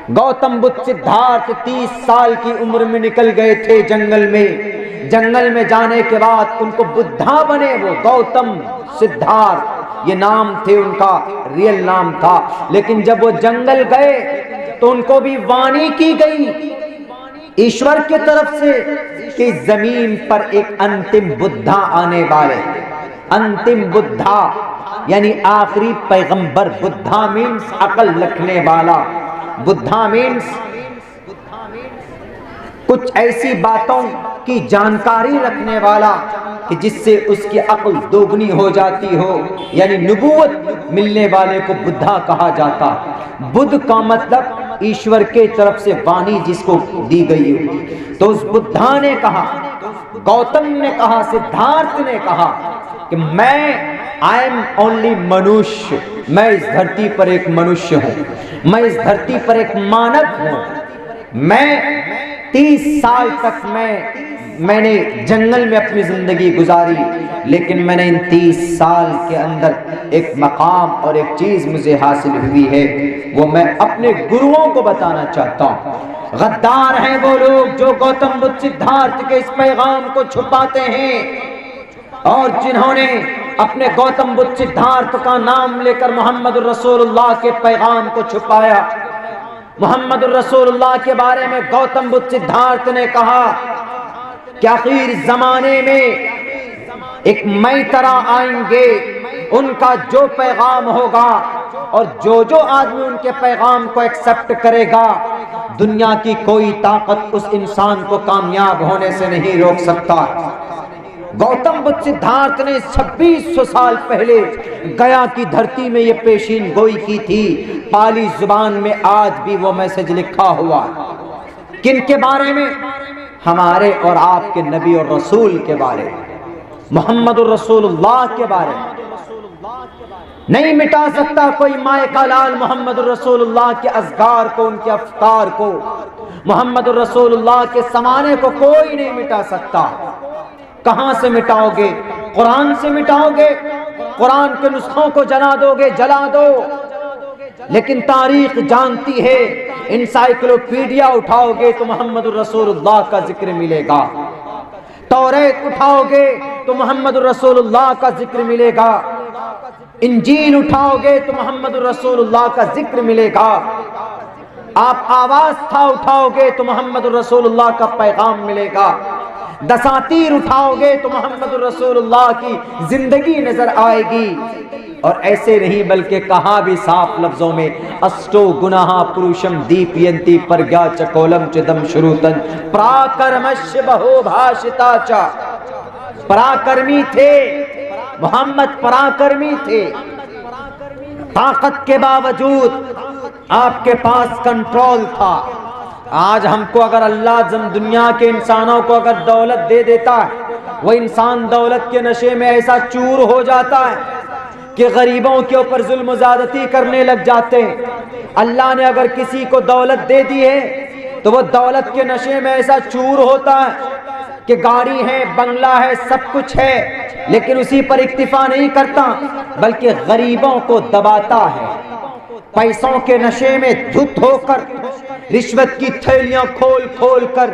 گوتم بدھ سدھارتھ 30 سال کی عمر میں نکل گئے تھے جنگل میں جانے کے بعد ان کو بدھا بنے، وہ گوتم سدھارتھ یہ نام تھے، ان کا ریئل نام تھا۔ لیکن جب وہ جنگل گئے تو ان کو بھی وانی کی گئی ایشور کی طرف سے کہ زمین پر ایک انتم بدھا آنے والے، انتم بدھا یعنی آخری پیغمبر، بدھا مینس عقل رکھنے والا، بدھا مینس کچھ ایسی باتوں کی جانکاری رکھنے والا کہ جس سے اس کی عقل دوگنی ہو جاتی ہو، یعنی نبوت ملنے والے کو بدھا کہا جاتا۔ بدھ کا مطلب ایشور کے طرف سے وانی جس کو دی گئی ہو۔ تو اس بدھا نے کہا، گوتم نے کہا، سدھارتھ نے کہا کہ میں آئی ایم اونلی منوشیہ، میں اس دھرتی پر ایک منوشیہ ہوں، میں اس دھرتی پر ایک مانو ہوں۔ میں 30 سال تک میں نے جنگل میں اپنی زندگی گزاری، لیکن میں نے ان 30 سال کے اندر ایک مقام اور ایک چیز مجھے حاصل ہوئی ہے، وہ میں اپنے گروؤں کو بتانا چاہتا ہوں۔ غدار ہیں وہ لوگ جو گوتم بدھ سدھارتھ کے اس پیغام کو چھپاتے ہیں، اور جنہوں نے اپنے گوتم بدھ سدھارتھ کا نام لے کر محمد الرسول اللہ کے پیغام کو چھپایا۔ محمد الرسول اللہ کے بارے میں گوتم بدھ سدھارتھ نے کہا کہ آخر زمانے میں ایک میترا آئیں گے، ان کا جو پیغام ہوگا اور جو آدمی ان کے پیغام کو ایکسپٹ کرے گا، دنیا کی کوئی طاقت اس انسان کو کامیاب ہونے سے نہیں روک سکتا۔ گوتم بدھ سدھارتھ نے 2600 سال پہلے گیا کی دھرتی میں یہ پیشین گوئی کی تھی۔ پالی زبان میں آج بھی وہ میسج لکھا ہوا ہے۔ کن کے بارے میں؟ ہمارے اور آپ کے نبی اور رسول کے بارے میں، محمد الرسول اللہ کے بارے میں۔ نہیں مٹا سکتا کوئی مائے کا لال محمد الرسول اللہ کے اذکار کو، ان کے افکار کو، محمد الرسول اللہ کے سمانے کو کوئی نہیں مٹا سکتا۔ کہاں سے مٹاؤ گے؟ قرآن سے مٹاؤ گے؟ قرآن کے نسخوں کو جلا دو گے؟ جلا دو، لیکن تاریخ جانتی ہے، انسائکلوپیڈیا اٹھاؤ گے تو محمد الرسول اللہ کا ذکر ملے گا، توریت اٹھاؤ گے تو محمد الرسول اللہ کا ذکر ملے گا، انجیل اٹھاؤ گے تو محمد الرسول اللہ کا ذکر ملے گا، آپ آواز اٹھاؤ گے تو محمد الرسول اللہ کا پیغام ملے گا، دساتیر اٹھاؤ گے تو محمد الرسول اللہ کی زندگی نظر آئے گی۔ اور ایسے نہیں بلکہ کہا بھی صاف لفظوں میں، اسٹو گناہ پروشم دیپینتی پرگیا چکولم چدم شروتن پراکرمش بہو بھاشتا چا۔ پراکرمی تھے محمد، پراکرمی تھے، طاقت کے باوجود آپ کے پاس کنٹرول تھا۔ آج ہم کو اگر اللہ دنیا کے انسانوں کو اگر دولت دے دیتا ہے، وہ انسان دولت کے نشے میں ایسا چور ہو جاتا ہے کہ غریبوں کے اوپر ظلم و زیادتی کرنے لگ جاتے ہیں۔ اللہ نے اگر کسی کو دولت دے دی ہے تو وہ دولت کے نشے میں ایسا چور ہوتا ہے کہ گاڑی ہے، بنگلہ ہے، سب کچھ ہے، لیکن اسی پر اکتفا نہیں کرتا بلکہ غریبوں کو دباتا ہے۔ پیسوں کے نشے میں دھت ہو کر، رشوت کی تھیلیاں کھول کھول کر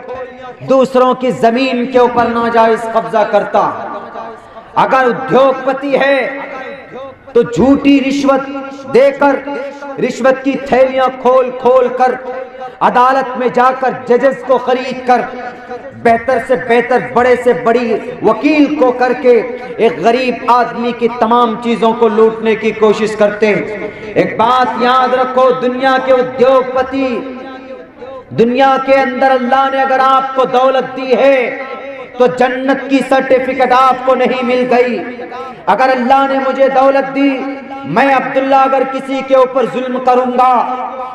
دوسروں کی زمین کے اوپر ناجائز قبضہ کرتا۔ اگر ادیوگ پتی ہے تو جھوٹی رشوت دے کر، رشوت کی تھیلیاں کھول کھول کر عدالت میں جا کر ججز کو خرید کر، بہتر سے بہتر بڑے سے بڑی وکیل کو کر کے ایک غریب آدمی کی تمام چیزوں کو لوٹنے کی کوشش کرتے ہیں۔ ایک بات یاد رکھو، دنیا کے ادیوگ پتی، دنیا کے اندر اللہ نے اگر آپ کو دولت دی ہے تو جنت کی سرٹیفکیٹ آپ کو نہیں مل گئی۔ اگر اللہ نے مجھے دولت دی، میں عبداللہ اگر کسی کے اوپر ظلم کروں گا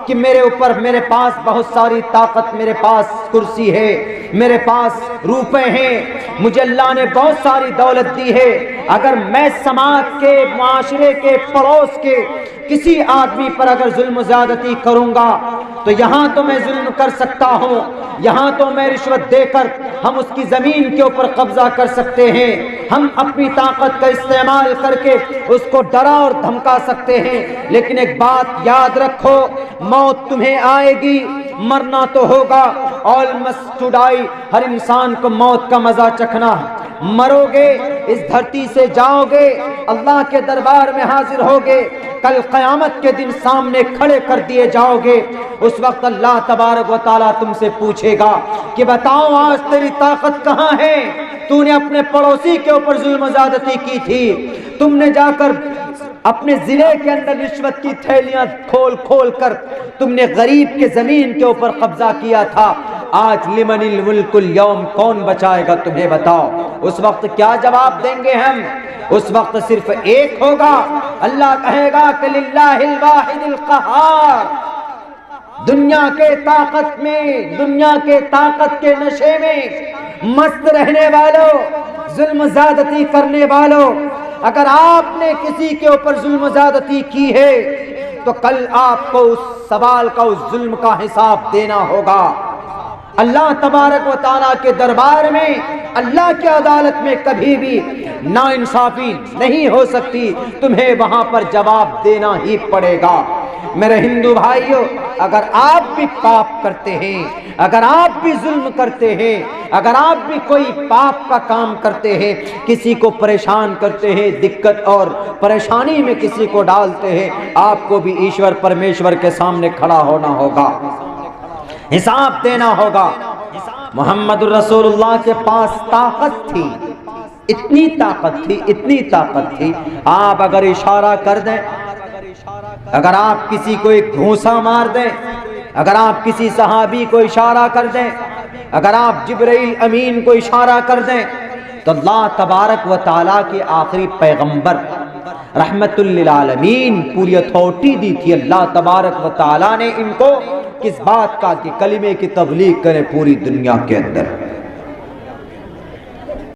کہ میرے پاس بہت ساری طاقت، میرے پاس کرسی ہے، میرے پاس روپے ہیں، مجھے اللہ نے بہت ساری دولت دی ہے، اگر میں سماج کے، معاشرے کے، پڑوس کے کسی آدمی پر اگر ظلم و زیادتی کروں گا تو یہاں تو میں ظلم کر سکتا ہوں، یہاں تو میں رشوت دے کر ہم اس کی زمین کے اوپر قبضہ کر سکتے ہیں، ہم اپنی طاقت کا استعمال کر کے اس کو ڈرا اور دھمکا سکتے ہیں، لیکن ایک بات یاد رکھو، موت تمہیں آئے گی، مرنا تو ہوگا۔ آل مسٹ ٹو ڈائی، ہر انسان کو موت کا مزہ چکھنا ہے۔ مرو گے، اس دھرتی سے جاؤ گے، اللہ کے دربار میں حاضر ہوگے، کل قیامت کے دن سامنے کھڑے کر دیے جاؤ گے۔ اس وقت اللہ تبارک و تعالیٰ تم سے پوچھے گا کہ بتاؤ آج تیری طاقت کہاں ہے؟ تو نے اپنے پڑوسی کے اوپر ظلم و زیادتی کی تھی، تم نے جا کر اپنے ضلع کے اندر رشوت کی تھیلیاں کھول کھول کر تم نے غریب کے زمین کے اوپر قبضہ کیا تھا۔ آج لمن الملک اليوم، کون بچائے گا تمہیں؟ بتاؤ اس وقت کیا جواب دیں گے ہم؟ اس وقت صرف ایک ہوگا، اللہ کہے گا کہ للہ الواحد القہار۔ دنیا کے طاقت میں، دنیا کے طاقت کے نشے میں مست رہنے والوں، ظلم زیادتی کرنے والوں، اگر آپ نے کسی کے اوپر ظلم زیادتی کی ہے تو کل آپ کو اس سوال کا، اس ظلم کا حساب دینا ہوگا۔ اللہ تبارک و تعالیٰ کے دربار میں، اللہ کی عدالت میں کبھی بھی ناانصافی نہیں ہو سکتی، تمہیں وہاں پر جواب دینا ہی پڑے گا۔ میرے ہندو بھائیوں، اگر آپ بھی پاپ کرتے ہیں، اگر آپ بھی ظلم کرتے ہیں، اگر آپ بھی کوئی پاپ کا کام کرتے ہیں، کسی کو پریشان کرتے ہیں، دقت اور پریشانی میں کسی کو ڈالتے ہیں، آپ کو بھی ایشور پرمیشور کے سامنے کھڑا ہونا ہوگا، حساب دینا ہوگا۔ محمد رسول اللہ کے پاس طاقت تھی، اتنی طاقت تھی، اتنی طاقت تھی، آپ اگر اشارہ کر دیں، اگر آپ کسی کو ایک گھونسا مار دیں، اگر آپ کسی صحابی کو اشارہ کر دیں، اگر آپ جبرائیل امین کو اشارہ کر دیں، تو اللہ تبارک و تعالیٰ کے آخری پیغمبر رحمت للعالمین پوری اتھارٹی دی تھی اللہ تبارک و تعالیٰ نے ان کو، کس بات کا؟ کہ کلمے کی تبلیغ کریں پوری دنیا کے اندر۔